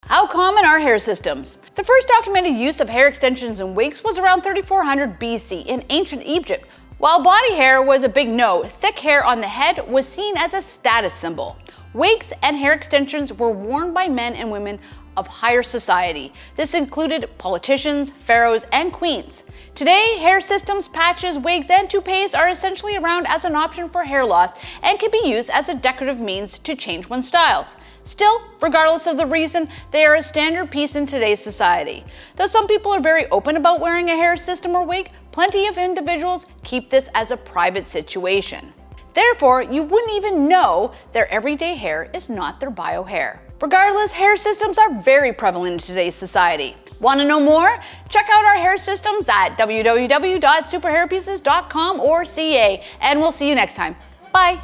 How common are hair systems? The first documented use of hair extensions and wigs was around 3400 BC in ancient Egypt. While body hair was a big no, thick hair on the head was seen as a status symbol. Wigs and hair extensions were worn by men and women of higher society. This included politicians, pharaohs, and queens. Today, hair systems, patches, wigs, and toupees are essentially around as an option for hair loss and can be used as a decorative means to change one's styles. Still, regardless of the reason, they are a standard piece in today's society. Though some people are very open about wearing a hair system or wig, plenty of individuals keep this as a private situation. Therefore, you wouldn't even know their everyday hair is not their bio hair. Regardless, hair systems are very prevalent in today's society. Want to know more? Check out our hair systems at www.superhairpieces.com or CA, and we'll see you next time. Bye!